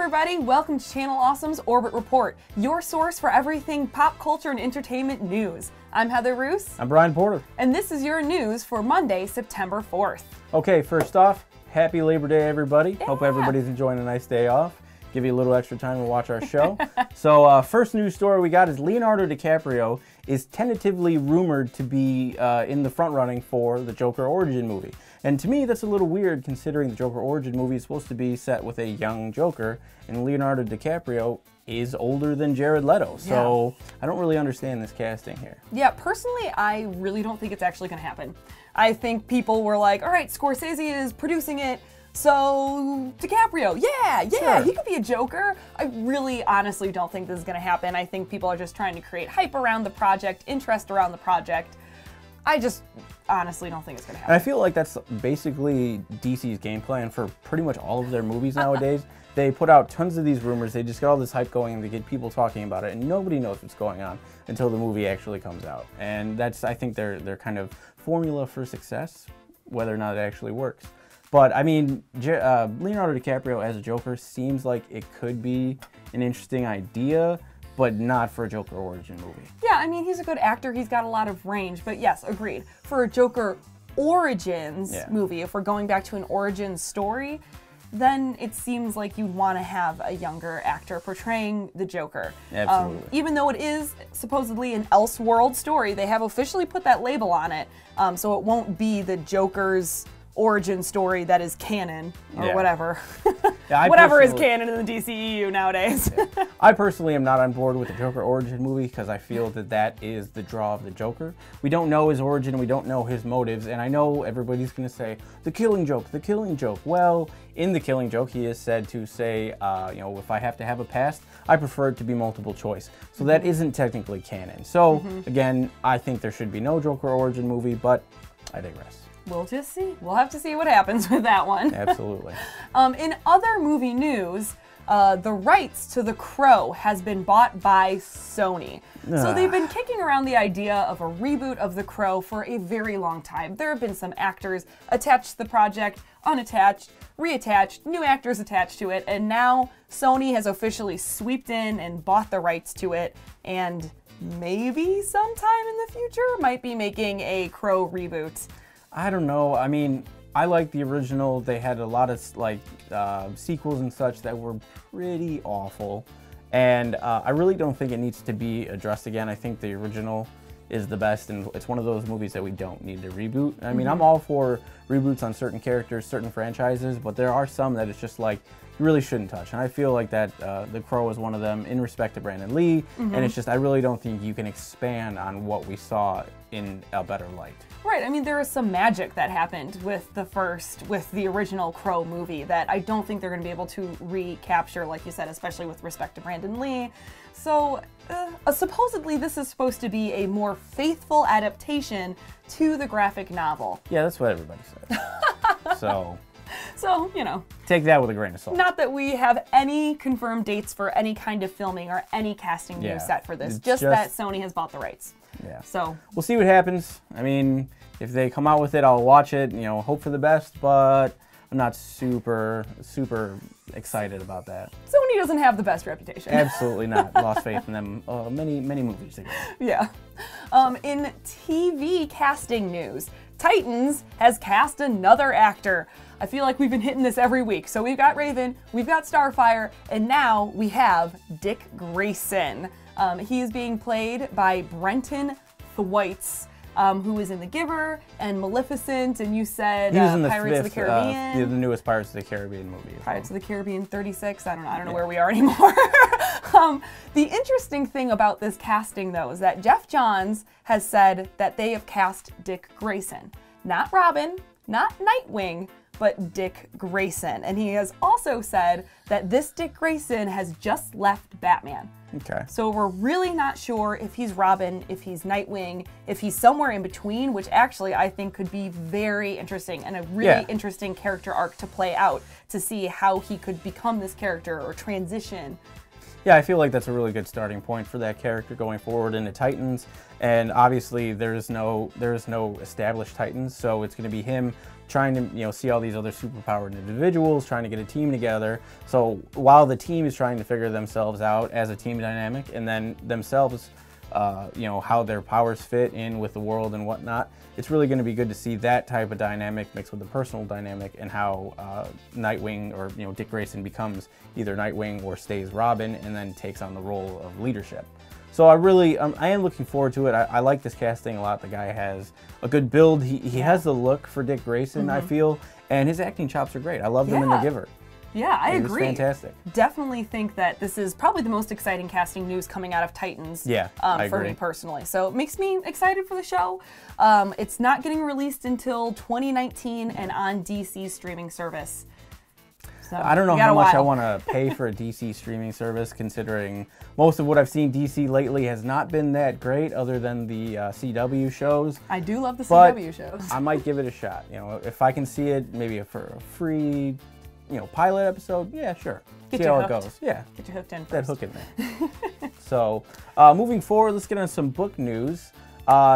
everybody, welcome to Channel Awesome's Orbit Report, your source for everything pop culture and entertainment news. I'm Heather Roos. I'm Bryan Porter. And this is your news for Monday, September 4th. Okay, first off, happy Labor Day, everybody. Yeah. Hope everybody's enjoying a nice day off. Give you a little extra time to watch our show. So first news story we got is Leonardo DiCaprio is tentatively rumored to be in the front running for the Joker origin movie. And to me, that's a little weird considering the Joker origin movie is supposed to be set with a young Joker, and Leonardo DiCaprio is older than Jared Leto. So I don't really understand this casting here. Yeah, personally, I really don't think it's actually going to happen. I think people were like, all right, Scorsese is producing it, so DiCaprio, yeah, Sure. He could be a Joker. I really honestly don't think this is going to happen. I think people are just trying to create hype around the project, interest around the project. I just honestly don't think it's going to happen. And I feel like that's basically DC's game plan for pretty much all of their movies nowadays. They put out tons of these rumors, they just get all this hype going and they get people talking about it, and nobody knows what's going on until the movie actually comes out. And that's, I think, their kind of formula for success, whether or not it actually works. But I mean, Leonardo DiCaprio as a Joker seems like it could be an interesting idea, but not for a Joker origin movie. Yeah, I mean, he's a good actor. He's got a lot of range. But yes, agreed. For a Joker Origins movie, if we're going back to an origin story, then it seems like you'd want to have a younger actor portraying the Joker. Absolutely. Even though it is supposedly an Elseworld story, they have officially put that label on it, so it won't be the Joker's origin story that is canon, or whatever. Whatever is canon in the DCEU nowadays. I personally am not on board with the Joker origin movie because I feel that that is the draw of the Joker. We don't know his origin, we don't know his motives, and I know everybody's going to say, the Killing Joke, the Killing Joke. Well, in the Killing Joke, he is said to say, you know, if I have to have a past, I prefer it to be multiple choice. So that isn't technically canon. So, again, I think there should be no Joker origin movie, but I digress. We'll just see. We'll have to see what happens with that one. Absolutely. In other movie news, the rights to The Crow has been bought by Sony. So they've been kicking around the idea of a reboot of The Crow for a very long time. There have been some actors attached to the project, unattached, reattached, new actors attached to it, and now Sony has officially swooped in and bought the rights to it, and maybe sometime in the future might be making a Crow reboot. I don't know. I mean, I like the original. They had a lot of like sequels and such that were pretty awful, and I really don't think it needs to be addressed again. I think the original is the best, and it's one of those movies that we don't need to reboot. I mean, I'm all for reboots on certain characters, certain franchises, but there are some that it's just like you really shouldn't touch, and I feel like that The Crow is one of them in respect to Brandon Lee, and it's just I really don't think you can expand on what we saw in a better light. Right, I mean, there is some magic that happened with the original Crow movie that I don't think they're going to be able to recapture, like you said, especially with respect to Brandon Lee. So, supposedly this is supposed to be a more faithful adaptation to the graphic novel. Yeah, that's what everybody said. So, you know. Take that with a grain of salt. Not that we have any confirmed dates for any kind of filming or any casting news set for this, just that Sony has bought the rights. Yeah. So we'll see what happens. I mean, if they come out with it, I'll watch it, you know, hope for the best, but I'm not super excited about that. Sony doesn't have the best reputation. Absolutely not. Lost faith in them many movies ago. Yeah. In TV casting news, Titans has cast another actor. I feel like we've been hitting this every week. So we've got Raven, we've got Starfire, and now we have Dick Grayson. He is being played by Brenton Thwaites, who was in The Giver and Maleficent, and you said Pirates of the Caribbean. The newest Pirates of the Caribbean movie. Pirates of the Caribbean 36. I don't know where we are anymore. The interesting thing about this casting, though, is that Jeff Johns has said that they have cast Dick Grayson. Not Robin, not Nightwing, but Dick Grayson. And he has also said that this Dick Grayson has just left Batman. Okay. So we're really not sure if he's Robin, if he's Nightwing, if he's somewhere in between, which actually I think could be very interesting and a really interesting character arc to play out to see how he could become this character or transition. Yeah, I feel like that's a really good starting point for that character going forward into Titans. And obviously there is no established Titans, so it's going to be him trying to see all these other superpowered individuals, trying to get a team together. So while the team is trying to figure themselves out as a team dynamic, and then themselves, how their powers fit in with the world and whatnot, it's really going to be good to see that type of dynamic mixed with the personal dynamic, and how Nightwing, or Dick Grayson, becomes either Nightwing or stays Robin and then takes on the role of leadership. So I am looking forward to it. I like this casting a lot. The guy has a good build. He has the look for Dick Grayson, I feel, and his acting chops are great. I love them in The Giver. Yeah, I agree. It's fantastic. Definitely think that this is probably the most exciting casting news coming out of Titans. Yeah, I for agree. me personally. So it makes me excited for the show. It's not getting released until 2019 and on DC's streaming service. So I don't know how much I want to pay for a DC streaming service, considering most of what I've seen DC lately has not been that great, other than the CW shows. I do love the But CW shows. I might give it a shot. If I can see it, maybe for a free, pilot episode, yeah, sure. See how it goes. Yeah. Get you hooked in first. That hook in there. So, moving forward, let's get on some book news.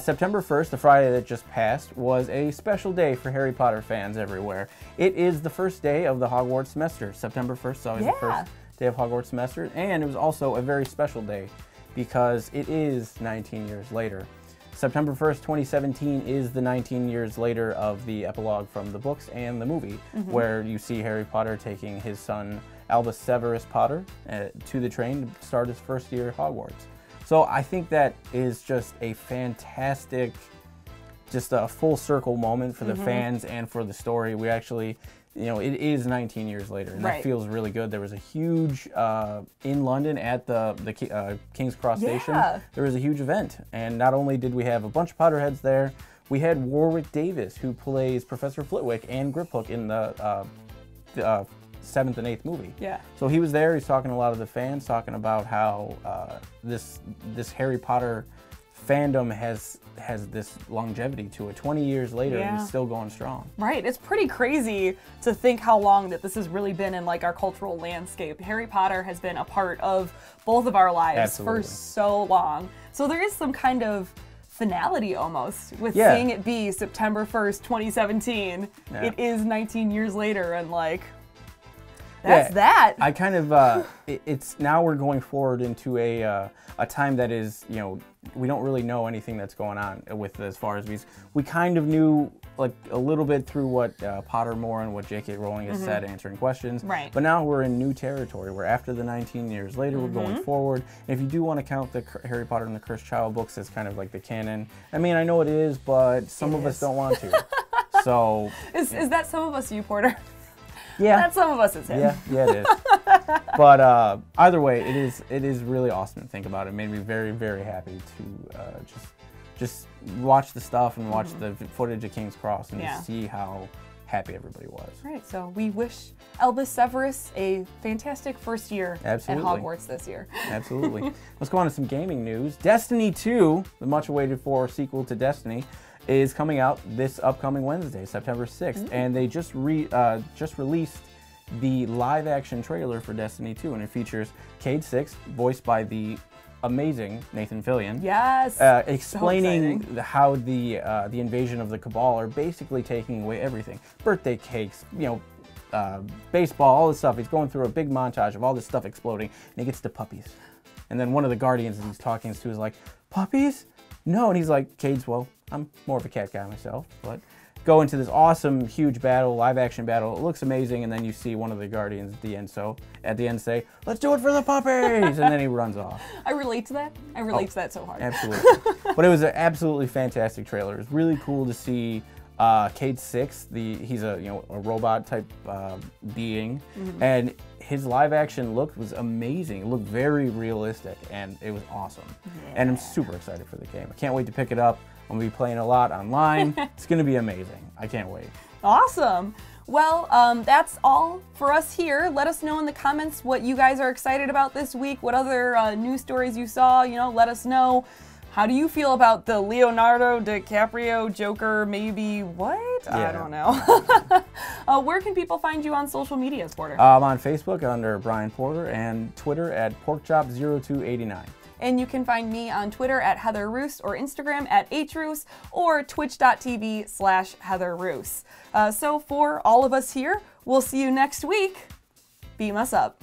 September 1st, the Friday that just passed, was a special day for Harry Potter fans everywhere. It is the first day of the Hogwarts semester. September 1st is always the first day of Hogwarts semester, and it was also a very special day because it is 19 years later. September 1st, 2017 is the 19 years later of the epilogue from the books and the movie, where you see Harry Potter taking his son Albus Severus Potter to the train to start his first year at Hogwarts. So I think that is just a fantastic, just a full circle moment for the fans and for the story. We actually, it is 19 years later, and that feels really good. There was a huge, in London at the King's Cross Station, there was a huge event. And not only did we have a bunch of Potterheads there, we had Warwick Davis, who plays Professor Flitwick and Griphook in the 7th and 8th movie. Yeah. So he was there. He's talking to a lot of the fans, talking about how this Harry Potter fandom has this longevity to it. 20 years later, and it's still going strong. Right. It's pretty crazy to think how long that this has really been in our cultural landscape. Harry Potter has been a part of both of our lives for so long. So there is some kind of finality almost with seeing it be September 1st, 2017. Yeah. It is 19 years later, and that's that. I kind of, it's now we're going forward into a time that is, we don't really know anything that's going on with as far as we kind of knew a little bit through what Pottermore and what J.K. Rowling has said, answering questions. Right. But now we're in new territory. We're after the 19 years later. We're going forward. And if you do want to count the Harry Potter and the Cursed Child books as kind of like the canon, I mean, I know it is, but some of us don't want to. So is that some of us, you, Porter? Yeah, that's some of us is him. Yeah, it is. But either way, it is really awesome to think about. It made me very, very happy to just watch the stuff and watch the footage of King's Cross and just see how happy everybody was. Right. So we wish Albus Severus a fantastic first year at Hogwarts this year. Absolutely. Let's go on to some gaming news. Destiny 2, the much awaited for sequel to Destiny, is coming out this upcoming Wednesday, September 6th, and they just released the live-action trailer for Destiny 2, and it features Cayde Six, voiced by the amazing Nathan Fillion. Yes. Explaining how the invasion of the Cabal are basically taking away everything: birthday cakes, baseball, all this stuff. He's going through a big montage of all this stuff exploding, and he gets to puppies. And then one of the Guardians that he's talking to is like, "Puppies? No." And he's like, "Cayde's, well, I'm more of a cat guy myself, but go into this awesome, huge battle, live-action battle. It looks amazing, and then you see one of the Guardians at the end say, "Let's do it for the puppies," and then he runs off. I relate to that. I relate to that so hard. Absolutely. But it was an absolutely fantastic trailer. It was really cool to see Cayde Six. He's a robot type being, and his live action look was amazing. It looked very realistic, and it was awesome. Yeah. And I'm super excited for the game. I can't wait to pick it up. I'm gonna be playing a lot online. It's gonna be amazing. I can't wait. Awesome. Well, that's all for us here. Let us know in the comments what you guys are excited about this week. What other news stories you saw. Let us know. How do you feel about the Leonardo DiCaprio Joker? Maybe what? Yeah. I don't know. Where can people find you on social media, Porter? I'm on Facebook under Bryan Porter and Twitter at porkchop0289. and you can find me on Twitter at Heather Roos or Instagram at hroos or twitch.tv/Heather Roos. So for all of us here, we'll see you next week. Beam us up.